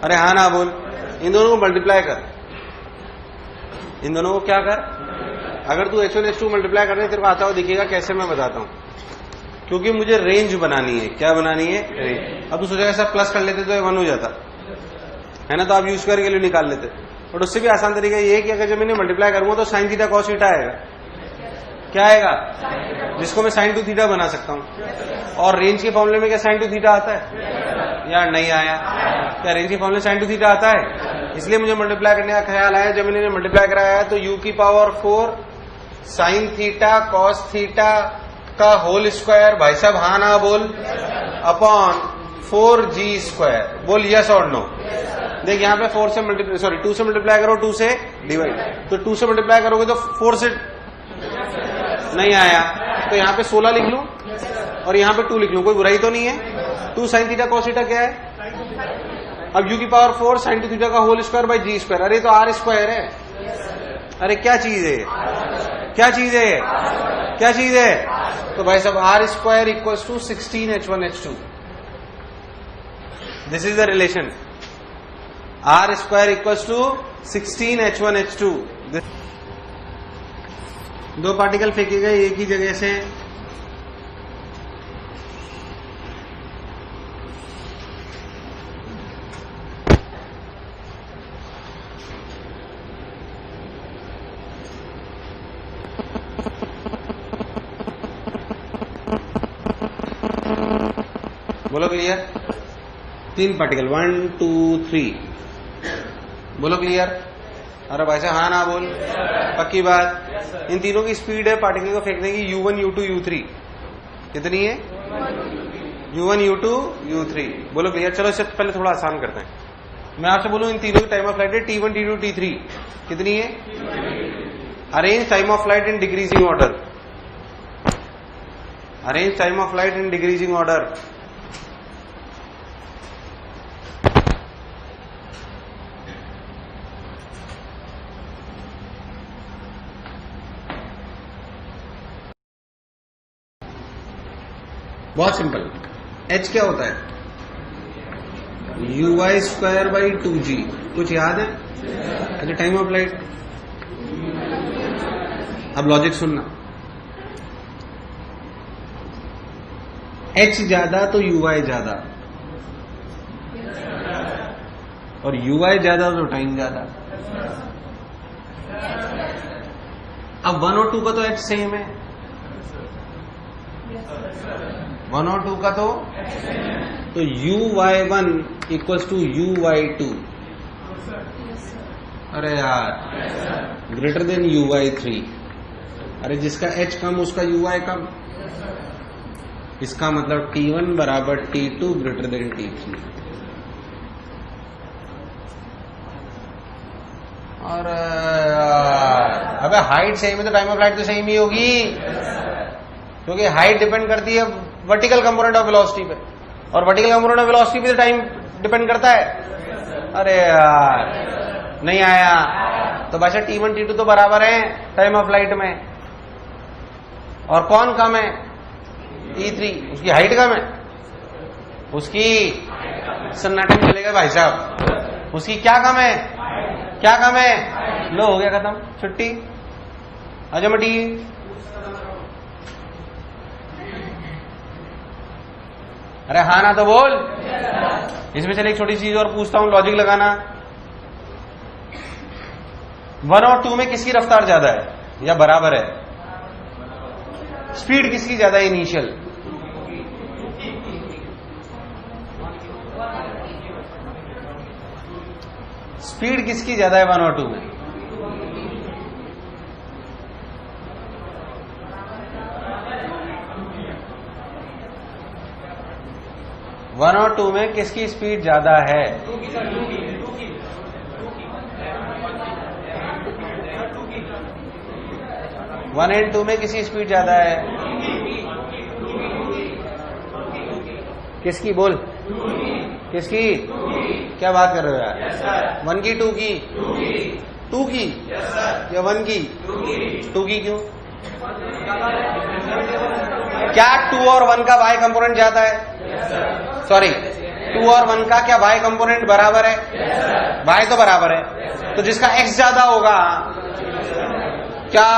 अरे हाँ ना बोल। इन दोनों को मल्टीप्लाई कर, इन दोनों को क्या कर। अगर तू H1 H2 मल्टीप्लाई करने तेरे को आता हो दिखेगा, कैसे मैं बताता हूं, क्योंकि मुझे रेंज बनानी है। क्या बनानी है? रेंज। अब तू सोचेगा सर प्लस कर लेते तो 1 हो जाता है ना, तो आप यूज करके लिए निकाल लेते। बट उससे भी आसान तरीका ये है कि अगर जब मैंने मल्टीप्लाई करूंगा तो साइन थीटा कॉस थीटा आएगा। क्या आएगा? जिसको मैं साइन टू थीटा बना सकता हूं। और रेंज के फॉर्मूले में क्या साइन टू थीटा आता है? यार नहीं आया। क्या रेंज के फॉर्मूले साइन टू थीटा आता है? इसलिए मुझे मल्टीप्लाई करने का ख्याल आया। जब मैंने मल्टीप्लाई कराया है तो u की power 4 sine theta cos theta का होल स्क्वायर, भाई साहब हाँ ना बोल, अपॉन 4g²। बोल यस और नो। देख यहाँ पे 4 से मल्टीप्लाई, सॉरी 2 से मल्टीप्लाई करो, 2 से डिवाइड, तो 2 से मल्टीप्लाई करोगे तो 4 से नहीं आया, तो यहाँ पे 16 लिख लूं और यहाँ पे 2 लिख लूं, कोई बुराई तो नहीं है। 2 साइन थीटा कॉस थीटा क्या है? अब u की पावर 4 साइन टू थीटा का होल स्क्वायर बाई g²। अरे तो r स्क्वायर है। अरे क्या चीज है? क्या चीज है? क्या चीज है? तो भाई साहब r square equals two 16 H1 H2। This is the relation. r square equals two 16 H1 H2। दो पार्टिकल फेंके गए एक ही जगह से, बोलो क्लियर। 3 पार्टिकल 1 2 3, बोलो क्लियर। अरे भाई साहब हाँ ना बोल, पक्की बात। इन तीनों की स्पीड है पार्टिकल को फेंकने की u1 u2 u3 कितनी है? u1 u2 u3। बोलो क्लियर। चलो इससे पहले थोड़ा आसान करते हैं। मैं आपसे बोलूं इन तीनों की टाइम ऑफ फ्लाइट है t1 t2 t3 कितनी है? Arrange time of flight in decreasing order. Arrange time of flight in decreasing order. बहुत सिंपल। h क्या होता है? uy² by 2g। कुछ याद है? अच्छा टाइम ऑफ फ्लाइट। अब लॉजिक सुनना, h ज्यादा तो uy ज्यादा, और uy ज्यादा तो टाइम ज्यादा। अब 1 और 2 का तो h सेम है, 1 और 2 का तो uy1 इक्वल्स टू uy2। अरे यार ग्रेटर देन uy3। अरे जिसका h कम उसका uy कम, इसका मतलब t1 बराबर t2 ग्रेटर देन t3। अरे यार अबे हाइट सेम है तो टाइम ऑफ फ्लाइट तो सेम ही होगी, क्योंकि हाइट डिपेंड करती है वर्टिकल कंपोनेंट ऑफ वेलोसिटी पे, और वर्टिकल कंपोनेंट ऑफ वेलोसिटी पे टाइम डिपेंड करता है। अरे यार नहीं आया। तो भाई t1 t2 तो बराबर है टाइम ऑफ फ्लाइट में, और कौन कम है? t3। उसकी हाइट कम है, उसकी सन्नाटे में चलेगा भाई साहब। उसकी क्या कम है? क्या कम है? लो हो गया खत्म, छुट्टी। आजा मटी। अरे हाँ ना तो बोल। इसमें चले एक छोटी चीज और पूछता हूं, लॉजिक लगाना। 1 और 2 में किसकी रफ्तार ज्यादा है या बराबर है? स्पीड किसकी ज्यादा है इनिशियल? स्पीड किसकी ज्यादा है 1 और 2 में? वन और 2 में किसकी स्पीड ज्यादा है? 1 और 2 में किसकी स्पीड ज्यादा है? किसकी? बोल किसकी? क्या बात कर रहे हो यार? 1 की 2 की? 2 की या 1 की? 2 की क्यों? क्या 2 और 1 का y कंपोनेंट ज्यादा है? सॉरी 2 और 1 का क्या y कंपोनेंट बराबर है? y तो बराबर है, तो जिसका x ज्यादा होगा क्या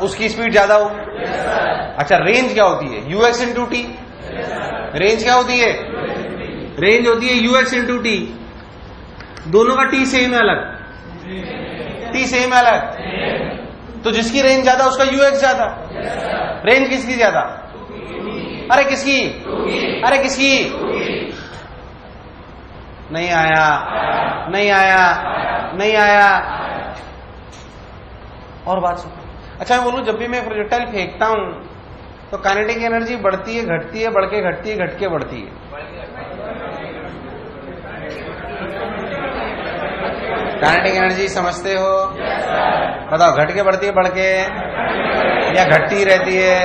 उसकी स्पीड ज्यादा होगी? अच्छा, रेंज क्या होती है? ux into T. रेंज क्या होती है? रेंज होती है ux इंटू टी। दोनों का टी सेम है अलग? टी सेम है अलग, तो जिसकी रेंज ज्यादा उसका ux ज्यादा। रेंज किसकी ज्यादा? अरे किसकी? अरे किसकी? नहीं आया, नहीं आया, नहीं आया। और बात सुनो। अच्छा, मैं बोलूं, जब भी मैं प्रोजेक्टाइल फेंकता हूं तो काइनेटिक एनर्जी बढ़ती है, घटती है, बढ़ के घटती है, घट के बढ़ती है। काइनेटिक एनर्जी समझते हो? बताओ, घट के बढ़ती है, बढ़ के, या घटती रहती है?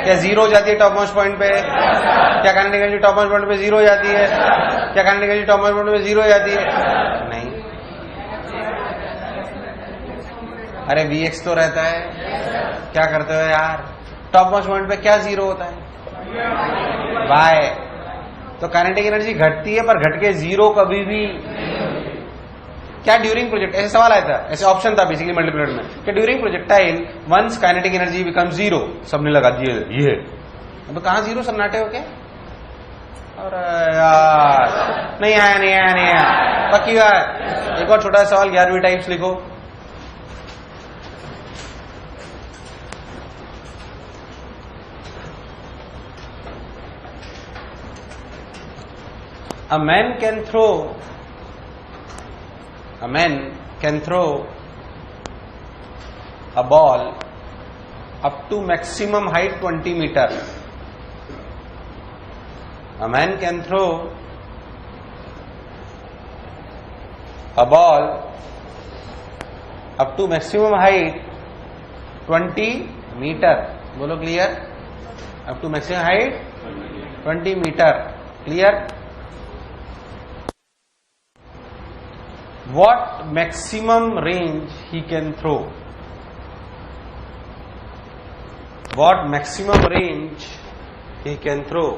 क्या जीरो हो जाती है टॉप मोस्ट पॉइंट पे? क्या kinetic energy top most point पे जीरो हो जाती है? क्या kinetic energy top most point पे जीरो हो जाती है? नहीं। अरे Vx तो रहता है। क्या करते हो यार? टॉप मोस्ट पॉइंट पे क्या जीरो होता है? y। तो काइनेटिक एनर्जी घटती है, पर घट के जीरो कभी भी क्या ड्यूरिंग प्रोजेक्ट, ऐसे सवाल आया था, ऐसे ऑप्शन था बेसिकली मल्टीप्लायर में, कि during projectile once kinetic energy become zero. सबने लगा दिए ये, तो कहां जीरो? सन्नाटे हो क्या? अरे यार, नहीं आया, नहीं आया, नहीं आया, पक्की बात। एक और छोटा सवाल, 11वीं टाइप्स लिखो। A man can throw a ball up to maximum height 20 meter. A man can throw a ball up to maximum height 20 meter. बोलो clear? up to maximum height 20 meter. Clear? What maximum range he can throw? What maximum range he can throw?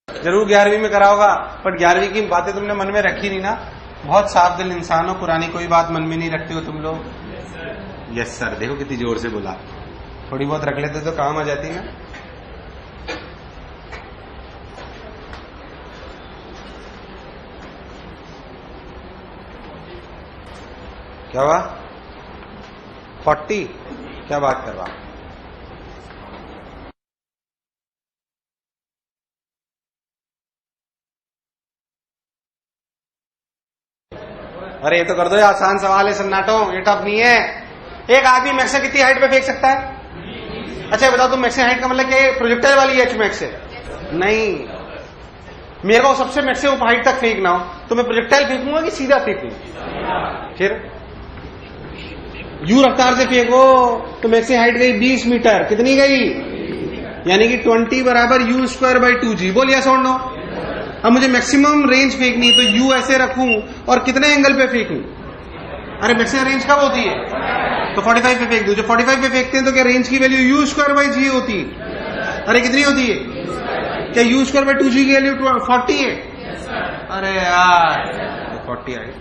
जरूर 11वीं में करा होगा, पर 11वीं की बातें तुमने मन में रखी नहीं ना। बहुत साफ दिल इंसान हो, पुरानी कोई बात मन में नहीं रखते हो तुम लोग। यस सर, देखो कितनी जोर से बोला। थोड़ी बहुत रख लेते तो काम आ जाती ना। क्या हुआ? 40? क्या बात कर रहा? अरे ये तो कर दो, ये आसान सवाल है सन्नाटो, ये टफ नहीं है। एक आदमी मैक्स से कितनी हाइट पे फेंक सकता है? अच्छा बताओ, तुम मैक्सिमम हाइट का मतलब क्या? प्रोजेक्टाइल वाली एच मैक्स है? नहीं, मेरे को सबसे मैक्सिमम हाइट तक फेंकना हो तो मैं प्रोजेक्टाइल फेंकूंगा कि सीधा फेंकूंगा? फिर यू रफ्तार से फेंको तो मैक्सिमम हाइट गई 20 मीटर। कितनी गई? यानी कि 20 बराबर u स्क्वायर बाई 2g। बोल यस और नो? अब मुझे मैक्सिमम रेंज फेंकनी है तो u ऐसे रखूं और कितने एंगल पे फेंकूं? अरे मैक्सिमम रेंज कब होती है? तो 45 पे फेंक दो। जो 45 पे फेंकते हैं तो क्या रेंज की value u square by g होती है? अरे कितनी होती है? क्या u स्क्वायर बाई 2g की वैल्यू 40 है? अरे यार 40 आ गई।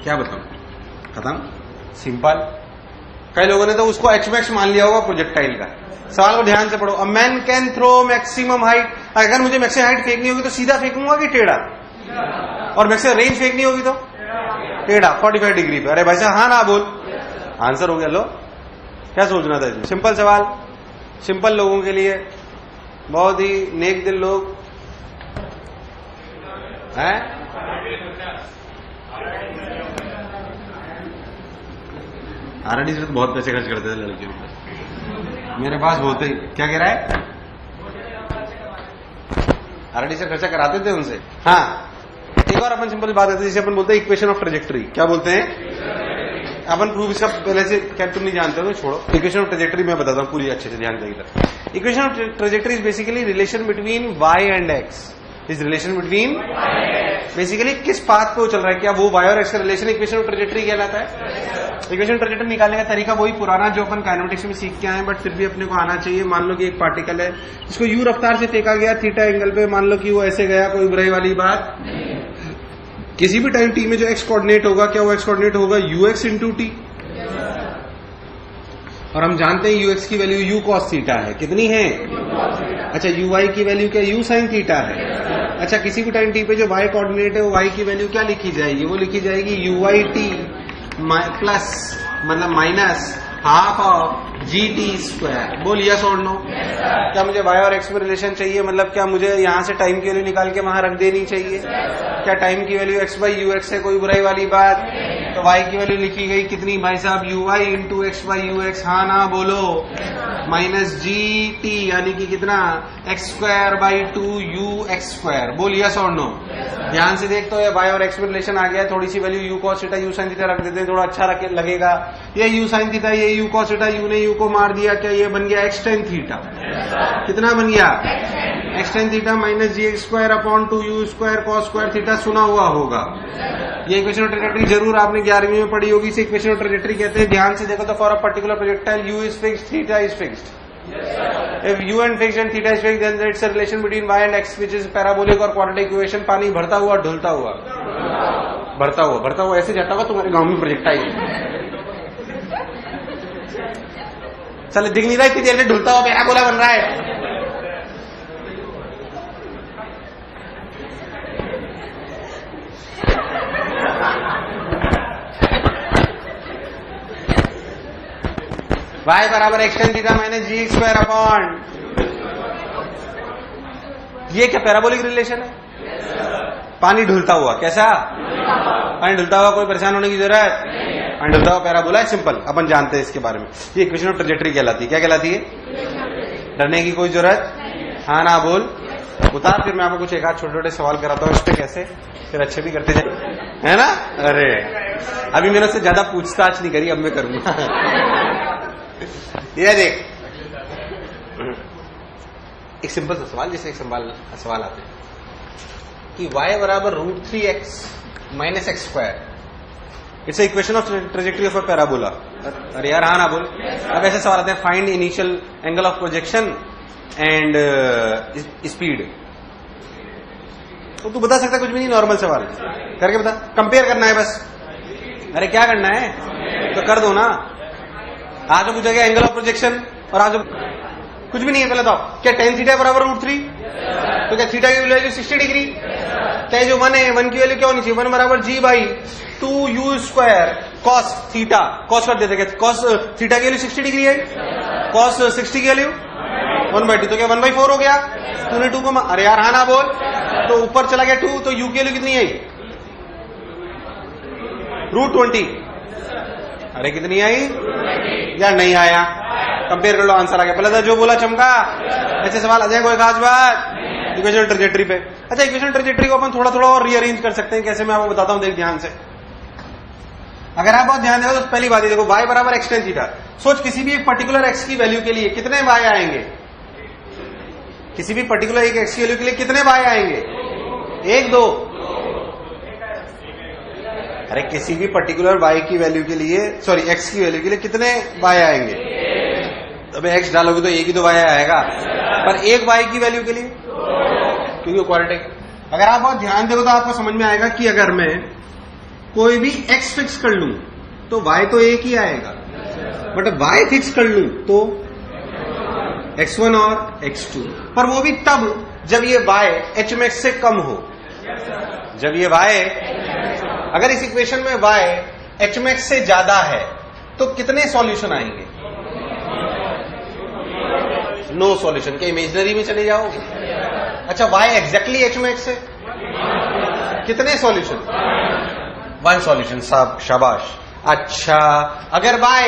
क्या बताऊं? खत्म, सिंपल। कई लोगों ने तो उसको एच मैक्स मान लिया होगा प्रोजेक्टाइल का। सवाल को ध्यान से पढ़ो। A man can throw maximum height. अगर मुझे मैक्सिमम हाइट फेंकनी होगी तो सीधा फेंकूंगा कि टेढ़ा? और मैक्सिमम रेंज फेंकनी होगी तो टेढ़ा 45 डिग्री पे। अरे भाई साहब हाँ ना बोल, आंसर हो गया। लो, क्या सोचना था इसमें? सिंपल सवाल, सिंपल लोगों के लिए, बहुत ही नेक दिल लोग हैं। आरडी से तो बहुत पैसे खर्च करते थे लड़कियों पर, मेरे पास बहुत ही। क्या कह रहा है? आरडी से खर्चा कराते थे उनसे। हाँ, एक और अपन सिंपल बात करते हैं, जिसे अपन बोलते हैं इक्वेशन ऑफ ट्रेजेक्टरी। क्या बोलते हैं? अपन प्रूफ इसका पहले से क्या तुम नहीं जानते हो तो छोड़ो। इक्वेशन ऑफ ट्रेजेक्टरी मैं बताता हूँ पूरी अच्छे से, ध्यान देंगे। Equation of trajectory is basically relation between y and x. Is relation between basically किस पाथ पे वो चल रहा है, क्या वो वाई और एक्स का रिलेशन इक्वेशन ऑफ ट्रेजेक्टरी कहलाता है। इक्वेशन ट्रेजेक्टरी निकालने का तरीका वही पुराना जो अपन काइनेमेटिक्स में सीख के आए, बट फिर भी अपने को आना चाहिए। मान लो कि एक पार्टिकल है जिसको यू रफ्तार से फेंका गया थीटा एंगल पे, मान लो कि वो ऐसे गया, कोई बुराई वाली बात। किसी भी टाइम टी में जो एक्स कोऑर्डिनेट होगा, क्या वो एक्स कोऑर्डिनेट होगा यू एक्स इंटू टी। और हम जानते हैं यू एक्स की वैल्यू यू कॉस थीटा है, कितनी है। अच्छा, यू वाई की वैल्यू क्या यू साइन थीटा है। अच्छा, किसी भी टाइम टी पे जो वाई कोऑर्डिनेट है वो वाई की वैल्यू क्या लिखी जाएगी, वो लिखी जाएगी यू वाई टी प्लस मतलब minus half of G T square. बोल यस और नो। क्या मुझे वाई और एक्स में रिलेशन चाहिए, मतलब क्या मुझे यहां से टाइम की वैल्यू निकाल के वहां रख देनी चाहिए। क्या टाइम की value x by u x है, कोई बुराई वाली बात। तो वाई की वैल्यू लिखी गई कितनी भाई साहब, u y into x by u x, हाँ ना बोलो, माइनस जी टी यानी कि कितना x square by two u x square. बोल यस और नो। ध्यान से देख तो ये वाई और एक्स में रिलेशन आ गया, थोड़ी सी value u cos theta u sine theta रख देते हैं, थोड़ा अच्छा लगेगा। ये यू साइन थीटा, ये यू कॉस थीटा, यू ने यू को मार दिया, क्या ये बन गया एक्स टेन थीटा। कितना बन गया x tan theta minus g x square upon two u square cos square theta. सुना हुआ होगा ये इक्वेशन ऑफ ट्रेजेक्टरी, जरूर आपने 11वीं में पढ़ी होगी। इसे इक्वेशन ऑफ ट्रेजेक्टरी कहते हैं। ध्यान से देखो तो for a particular projectile you is fixed, theta is fixed. If u and fixed and theta is fixed, then it's a relation between y and x, which is parabolic or quadratic equation। पानी भरता हुआ ढुलता हुआ, भरता हुआ ऐसे जाता हुआ तुम्हारे गांव में प्रोजेक्टाइल। चल दिख नहीं रहा इतनी देर में ढुलता हुआ पैराबोला बन रहा है। y बराबर एक्स टेन थीटा माइनस जी स्क्वायर अपॉन, ये क्या पैराबोलिक रिलेशन है। पानी ढुलता हुआ, कैसा पानी ढुलता हुआ, कोई परेशान होने की जरूरत। पानी ढुलता हुआ पैराबोला है, सिंपल, अपन जानते हैं इसके बारे में। ये इक्वेशन ऑफ ट्रेजेक्टरी कहलाती है। क्या कहलाती है, डरने की कोई जरूरत, हाँ ना बोल उतार। फिर मैं आपको कुछ एक आध छोटे छोटे सवाल कराता हूँ इस पे, कैसे फिर अच्छे भी करते जाए, है ना। अरे अभी मैंने उससे ज्यादा पूछताछ नहीं करी, अब मैं करूंगा। ये देख एक सिंपल सा सवाल, जैसे एक सवाल आते हैं कि y बराबर √3x minus x square, it's equation of trajectory of a parabola. अरे यार हाँ ना बोल। अब ऐसे सवाल आते हैं, find initial angle of projection and speed. तो तू बता सकता कुछ भी नहीं, नॉर्मल सवाल करके बता, कंपेयर करना है बस। अरे क्या करना है तो कर दो ना। आज पूछा गया एंगल ऑफ प्रोजेक्शन और आज कुछ भी नहीं है। पहले तो क्या टेन थीटा बराबर √3, तो क्या थीटा की वैल्यू 60 डिग्री। क्या जो 1 है, 1 की वैल्यू क्या होनी चाहिए, 1 बराबर g by 2 u square cos theta. Cos कर देते, कॉस थीटा की वैल्यू 60 डिग्री है, कॉस 60 की वैल्यू 1/2, तो क्या 1/4 हो गया। तूने 2 को, अरे यार हाँ ना बोल, तो ऊपर चला गया 2, तो यू की वैल्यू कितनी आई √20। अरे कितनी आई या नहीं आया, कंपेयर कर लो, आंसर आ गया। पहले तो जो बोला चमका। ऐसे सवाल आ जाए कोई खास बात इक्वेशन ट्रेजेक्टरी पे। अच्छा, इक्वेशन ट्रेजेक्टरी को अपन थोड़ा थोड़ा और रीअरेंज कर सकते हैं, कैसे मैं आपको बताता हूं, देख ध्यान से। अगर आप बहुत ध्यान देगा तो पहली बात ये देखो, y बराबर एक्स टेन थीटा। सोच किसी भी एक पर्टिकुलर x की वैल्यू के लिए कितने y आएंगे, किसी भी पर्टिकुलर एक x की वैल्यू के लिए कितने y आएंगे, 1 2। अरे किसी भी पर्टिकुलर y की वैल्यू के लिए, सॉरी x की वैल्यू के लिए कितने y आएंगे। अब x डालोगे तो एक ही तो y आएगा, पर एक y की वैल्यू के लिए, क्योंकि क्वाड्रेटिक। अगर आप बहुत ध्यान देखो तो आपको समझ में आएगा कि अगर मैं कोई भी x फिक्स कर लूं तो y तो एक ही आएगा, बट y फिक्स कर लूं तो x1 और x2, पर वो भी तब जब ये y hmax से कम हो। जब ये y, अगर इस इक्वेशन में y hmax से ज्यादा है तो कितने सॉल्यूशन आएंगे, नो सॉल्यूशन। क्या इमेजिनरी में चले जाओगे। अच्छा, y एग्जैक्टली hmax है, कितने सॉल्यूशन, 1 सॉल्यूशन, शाबाश। अच्छा, अगर y